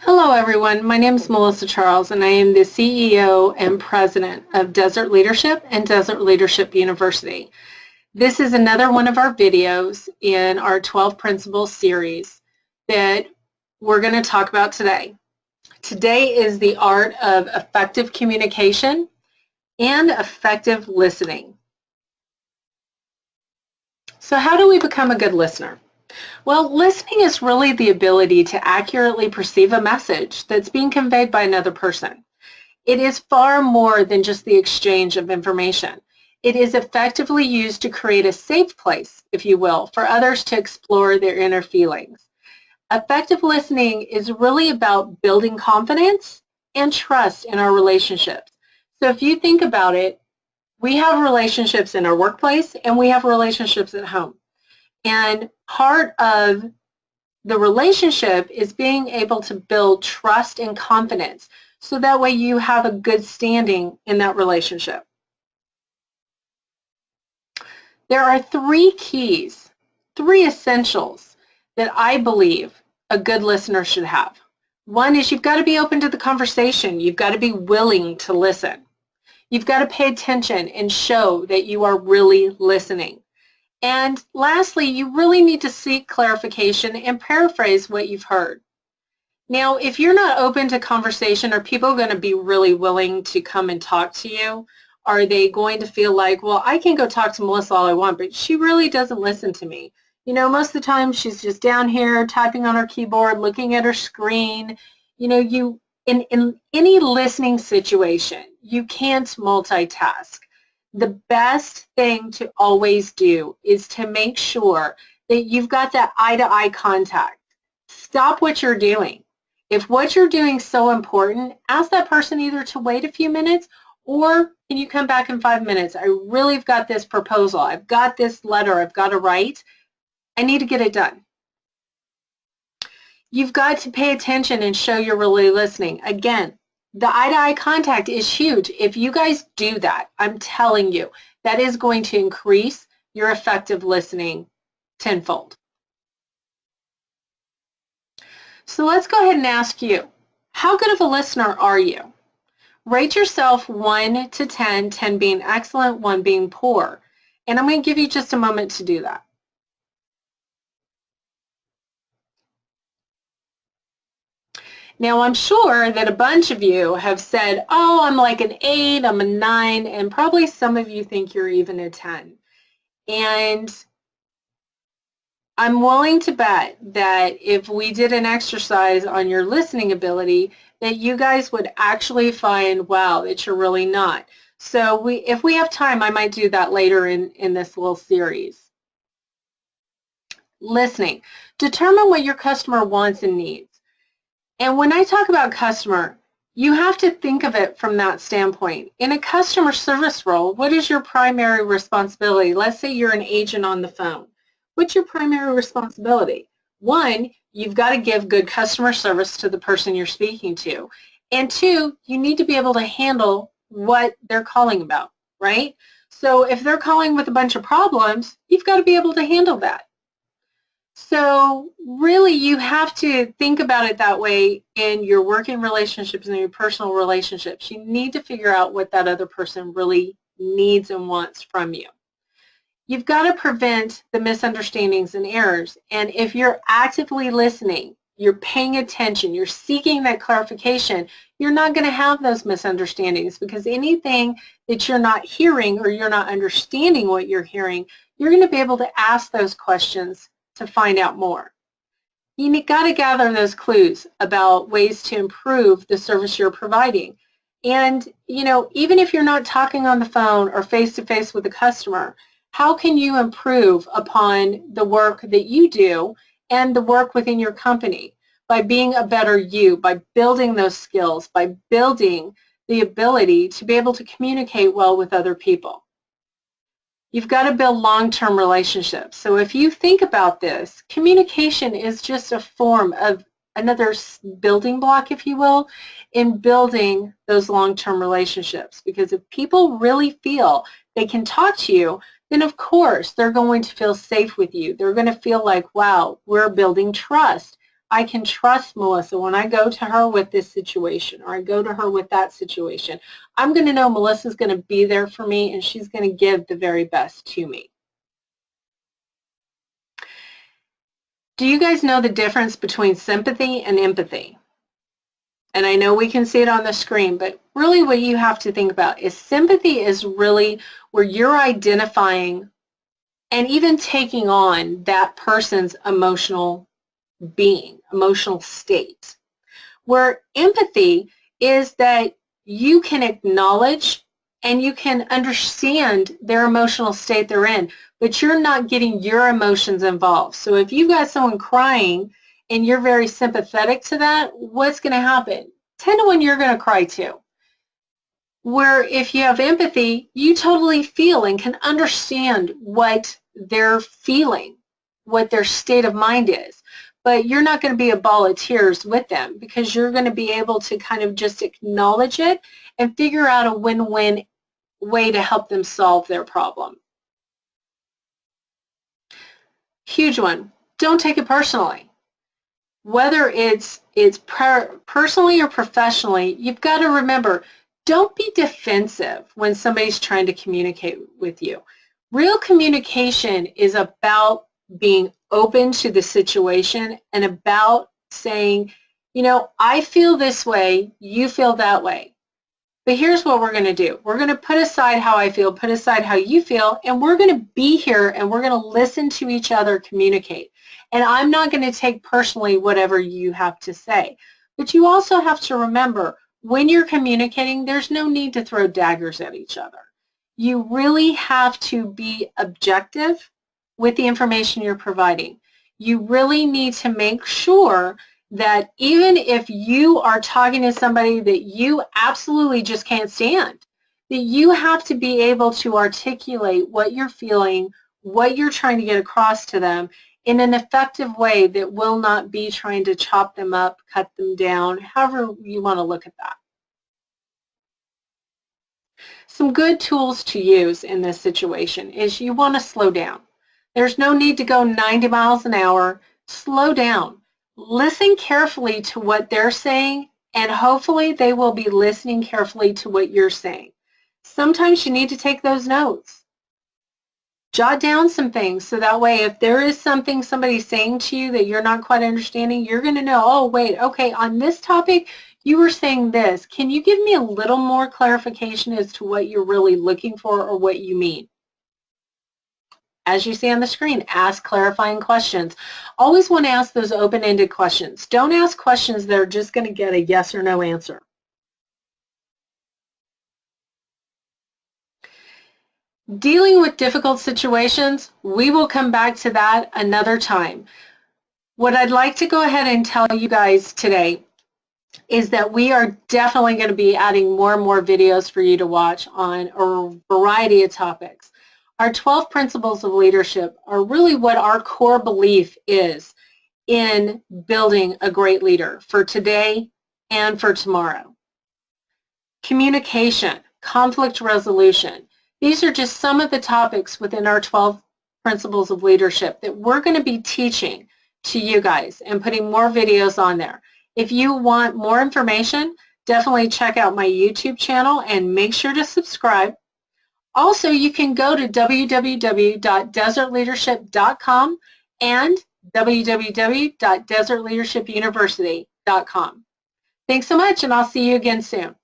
Hello everyone, my name is Melissa Charles and I am the CEO and President of Desert Leadership and Desert Leadership University. This is another one of our videos in our 12 Principles series that we're going to talk about today. Today is the art of effective communication and effective listening. So how do we become a good listener? Well, listening is really the ability to accurately perceive a message that's being conveyed by another person. It is far more than just the exchange of information. It is effectively used to create a safe place, if you will, for others to explore their inner feelings. Effective listening is really about building confidence and trust in our relationships. So if you think about it, we have relationships in our workplace and we have relationships at home. And part of the relationship is being able to build trust and confidence so that way you have a good standing in that relationship. There are three keys, three essentials that I believe a good listener should have. One is you've got to be open to the conversation. You've got to be willing to listen. You've got to pay attention and show that you are really listening. And lastly, you really need to seek clarification and paraphrase what you've heard. Now, if you're not open to conversation, are people going to be really willing to come and talk to you? Are they going to feel like, well, I can go talk to Melissa all I want, but she really doesn't listen to me? You know, most of the time she's just down here typing on her keyboard, looking at her screen. You know, in any listening situation, you can't multitask. The best thing to always do is to make sure that you've got that eye-to-eye contact. Stop what you're doing. If what you're doing is so important, ask that person either to wait a few minutes or can you come back in 5 minutes? I really have got this proposal. I've got this letter I've got to write. I need to get it done. You've got to pay attention and show you're really listening. Again, the eye-to-eye contact is huge. If you guys do that, I'm telling you, that is going to increase your effective listening tenfold. So let's go ahead and ask you, how good of a listener are you? Rate yourself 1 to 10, 10 being excellent, 1 being poor. And I'm going to give you just a moment to do that. Now, I'm sure that a bunch of you have said, oh, I'm like an 8, I'm a 9, and probably some of you think you're even a 10. And I'm willing to bet that if we did an exercise on your listening ability, that you guys would actually find, wow, that you're really not. So if we have time, I might do that later in this little series. Listening. Determine what your customer wants and needs. And when I talk about customer, you have to think of it from that standpoint. In a customer service role, what is your primary responsibility? Let's say you're an agent on the phone. What's your primary responsibility? One, you've got to give good customer service to the person you're speaking to. And two, you need to be able to handle what they're calling about, right? So if they're calling with a bunch of problems, you've got to be able to handle that. So really you have to think about it that way in your working relationships and your personal relationships. You need to figure out what that other person really needs and wants from you. You've got to prevent the misunderstandings and errors. And if you're actively listening, you're paying attention, you're seeking that clarification, you're not going to have those misunderstandings because anything that you're not hearing or you're not understanding what you're hearing, you're going to be able to ask those questions to find out more. You got to gather those clues about ways to improve the service you're providing. And, you know, even if you're not talking on the phone or face-to-face with a customer, how can you improve upon the work that you do and the work within your company by being a better you, by building those skills, by building the ability to be able to communicate well with other people? You've got to build long-term relationships. So if you think about this, communication is just a form of another building block, if you will, in building those long-term relationships. Because if people really feel they can talk to you, then of course they're going to feel safe with you. They're going to feel like, wow, we're building trust. I can trust Melissa when I go to her with this situation or I go to her with that situation. I'm going to know Melissa's going to be there for me and she's going to give the very best to me. Do you guys know the difference between sympathy and empathy? And I know we can see it on the screen, but really what you have to think about is sympathy is really where you're identifying and even taking on that person's emotional being, emotional state. Where empathy is that you can acknowledge and you can understand their emotional state they're in, but you're not getting your emotions involved. So if you've got someone crying and you're very sympathetic to that, what's going to happen? 10 to 1, you're going to cry too. Where if you have empathy, you totally feel and can understand what they're feeling, what their state of mind is. But you're not going to be a ball of tears with them because you're going to be able to kind of just acknowledge it and figure out a win-win way to help them solve their problem. Huge one. Don't take it personally. Whether it's personally or professionally, you've got to remember, don't be defensive when somebody's trying to communicate with you. Real communication is about being open to the situation and about saying, you know, I feel this way, you feel that way. But here's what we're going to do. We're going to put aside how I feel, put aside how you feel, and we're going to be here and we're going to listen to each other communicate. And I'm not going to take personally whatever you have to say. But you also have to remember, when you're communicating, there's no need to throw daggers at each other. You really have to be objective with the information you're providing. You really need to make sure that even if you are talking to somebody that you absolutely just can't stand, that you have to be able to articulate what you're feeling, what you're trying to get across to them in an effective way that will not be trying to chop them up, cut them down, however you want to look at that. Some good tools to use in this situation is you want to slow down. There's no need to go 90 miles an hour. Slow down. Listen carefully to what they're saying, and hopefully they will be listening carefully to what you're saying. Sometimes you need to take those notes. Jot down some things so that way if there is something somebody's saying to you that you're not quite understanding, you're going to know, oh, wait, okay, on this topic, you were saying this. Can you give me a little more clarification as to what you're really looking for or what you mean? As you see on the screen, ask clarifying questions. Always want to ask those open-ended questions. Don't ask questions that are just going to get a yes or no answer. Dealing with difficult situations, we will come back to that another time. What I'd like to go ahead and tell you guys today is that we are definitely going to be adding more and more videos for you to watch on a variety of topics. Our 12 principles of leadership are really what our core belief is in building a great leader for today and for tomorrow. Communication, conflict resolution. These are just some of the topics within our 12 principles of leadership that we're going to be teaching to you guys and putting more videos on there. If you want more information, definitely check out my YouTube channel and make sure to subscribe. Also, you can go to www.desertleadership.com and www.desertleadershipuniversity.com. Thanks so much, and I'll see you again soon.